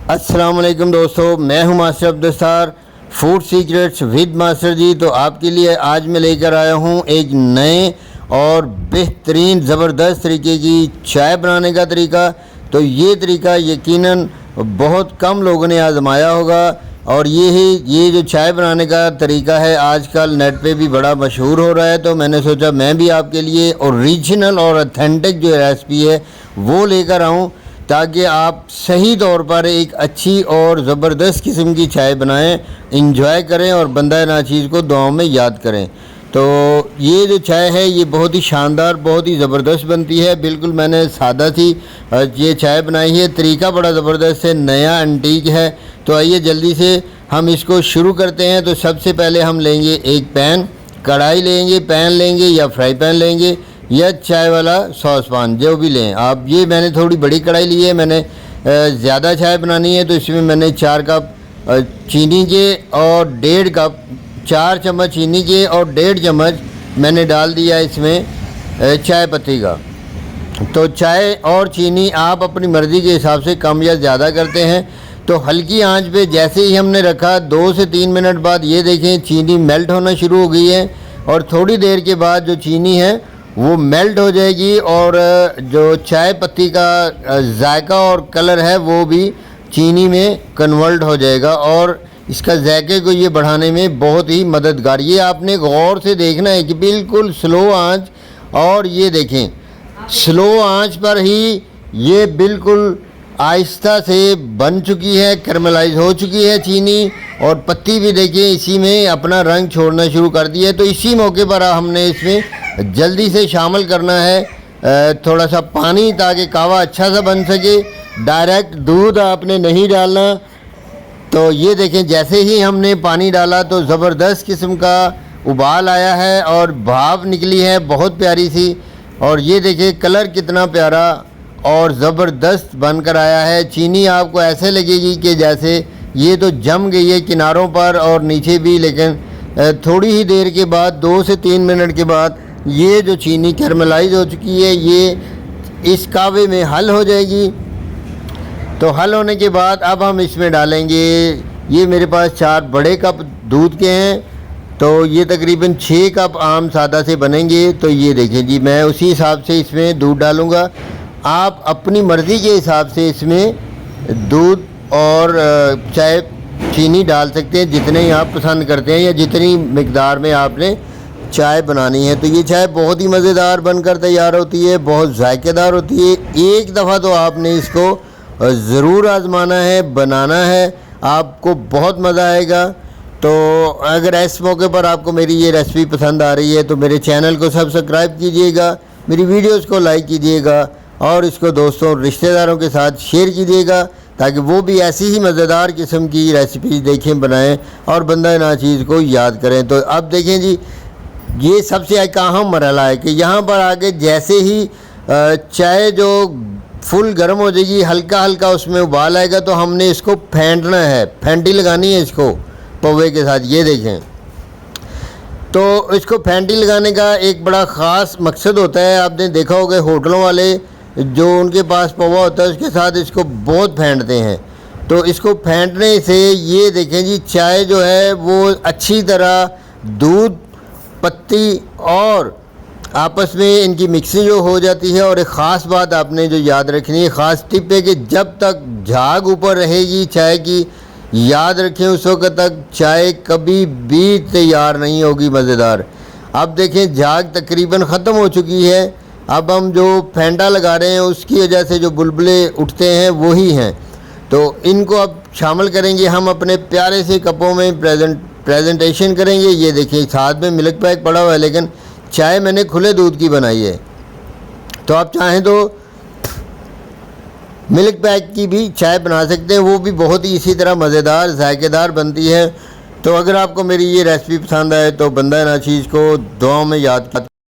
अस्सलाम वालेकुम दोस्तों, मैं हूं master Abdussattar food secrets with master ji. तो आपके लिए आज मैं लेकर आया हूं एक नए और बेहतरीन ज़बरदस्त तरीके की चाय बनाने का तरीका। तो ये तरीका यकीनन बहुत कम लोगों ने आजमाया होगा और ये जो चाय बनाने का तरीका है आजकल नेट पे भी बड़ा मशहूर हो रहा है। तो मैंने सोचा मैं भी आपके लिए ओरिजिनल और ऑथेंटिक जो रेसिपी है वो लेकर आऊँ, ताकि आप सही तौर पर एक अच्छी और ज़बरदस्त किस्म की चाय बनाएं, इंजॉय करें और बंदा नाचीज़ को दुआओं में याद करें। तो ये जो चाय है ये बहुत ही शानदार, बहुत ही ज़बरदस्त बनती है। बिल्कुल मैंने सादा सी ये चाय बनाई है, तरीका बड़ा ज़बरदस्त है, नया एंटीक है। तो आइए जल्दी से हम इसको शुरू करते हैं। तो सबसे पहले हम लेंगे एक पैन, कढ़ाई लेंगे, पैन लेंगे या फ्राई पैन लेंगे या चाय वाला सॉस पान, जो भी लें आप। ये मैंने थोड़ी बड़ी कढ़ाई ली है, मैंने ज़्यादा चाय बनानी है तो इसमें मैंने 4 कप चीनी के और 1.5 कप 4 चम्मच चीनी के और 1.5 चम्मच मैंने डाल दिया इसमें चाय पत्ती का। तो चाय और चीनी आप अपनी मर्ज़ी के हिसाब से कम या ज़्यादा करते हैं। तो हल्की आंच पे जैसे ही हमने रखा 2 से 3 मिनट बाद ये देखें चीनी मेल्ट होना शुरू हो गई है और थोड़ी देर के बाद जो चीनी है वो मेल्ट हो जाएगी और जो चाय पत्ती का जायका और कलर है वो भी चीनी में कन्वर्ट हो जाएगा और इसका जायके को ये बढ़ाने में बहुत ही मददगार। ये आपने गौर से देखना है कि बिल्कुल स्लो आंच, और ये देखें स्लो आंच पर ही ये बिल्कुल आहिस्ता से बन चुकी है, कैरमलाइज हो चुकी है चीनी, और पत्ती भी देखिए इसी में अपना रंग छोड़ना शुरू कर दिया है। तो इसी मौके पर हमने इसमें जल्दी से शामिल करना है थोड़ा सा पानी, ताकि कहवा अच्छा सा बन सके। डायरेक्ट दूध आपने नहीं डालना। तो ये देखें जैसे ही हमने पानी डाला तो ज़बरदस्त किस्म का उबाल आया है और भाप निकली है बहुत प्यारी सी, और ये देखें कलर कितना प्यारा और ज़बरदस्त बनकर आया है। चीनी आपको ऐसे लगेगी कि जैसे ये तो जम गई है किनारों पर और नीचे भी, लेकिन थोड़ी ही देर के बाद 2 से 3 मिनट के बाद ये जो चीनी कैरमलाइज हो चुकी है ये इस कावे में हल हो जाएगी। तो हल होने के बाद अब हम इसमें डालेंगे, ये मेरे पास 4 बड़े कप दूध के हैं, तो ये तकरीबन 6 कप आम सादा से बनेंगे। तो ये देखें जी मैं उसी हिसाब से इसमें दूध डालूँगा। आप अपनी मर्ज़ी के हिसाब से इसमें दूध और चाय चीनी डाल सकते हैं जितने ही आप पसंद करते हैं या जितनी मिकदार में आपने चाय बनानी है। तो ये चाय बहुत ही मज़ेदार बनकर तैयार होती है, बहुत जायकेदार होती है। एक दफ़ा तो आपने इसको ज़रूर आज़माना है, बनाना है, आपको बहुत मज़ा आएगा। तो अगर इस मौके पर आपको मेरी ये रेसिपी पसंद आ रही है तो मेरे चैनल को सब्सक्राइब कीजिएगा, मेरी वीडियोज़ को लाइक कीजिएगा और इसको दोस्तों और रिश्तेदारों के साथ शेयर कीजिएगा, ताकि वो भी ऐसी ही मज़ेदार किस्म की रेसिपी देखें, बनाएं और बंदा नाचीज़ को याद करें। तो अब देखें जी ये सबसे अहम मरहला है कि यहाँ पर आके जैसे ही चाय जो फुल गर्म हो जाएगी, हल्का हल्का उसमें उबाल आएगा, तो हमने इसको फेंटना है, फेंटी लगानी है इसको पौवे के साथ। ये देखें तो इसको फेंटी लगाने का एक बड़ा ख़ास मकसद होता है। आपने देखा होगा होटलों वाले जो उनके पास पौवा होता है उसके साथ इसको बहुत फेंटते हैं। तो इसको फेंटने से ये देखें जी चाय जो है वो अच्छी तरह दूध पत्ती और आपस में इनकी मिक्सिंग जो हो जाती है। और एक ख़ास बात आपने जो याद रखनी है, ख़ास टिप है कि जब तक झाग ऊपर रहेगी चाय की, याद रखें उस वक्त तक चाय कभी भी तैयार नहीं होगी मज़ेदार। अब देखें झाग तकरीबन ख़त्म हो चुकी है। अब हम जो फेंटा लगा रहे हैं उसकी वजह से जो बुलबुले उठते हैं वही हैं, तो इनको अब शामिल करेंगे हम अपने प्यारे से कपों में प्रेजेंटेशन करेंगे। ये देखिए साथ में मिल्क पैक पड़ा हुआ है, लेकिन चाय मैंने खुले दूध की बनाई है। तो आप चाहें तो मिल्क पैक की भी चाय बना सकते हैं, वो भी बहुत ही इसी तरह मज़ेदार जायकेदार बनती है। तो अगर आपको मेरी ये रेसिपी पसंद आए तो बंदा नाचीज़ को दुआओं में याद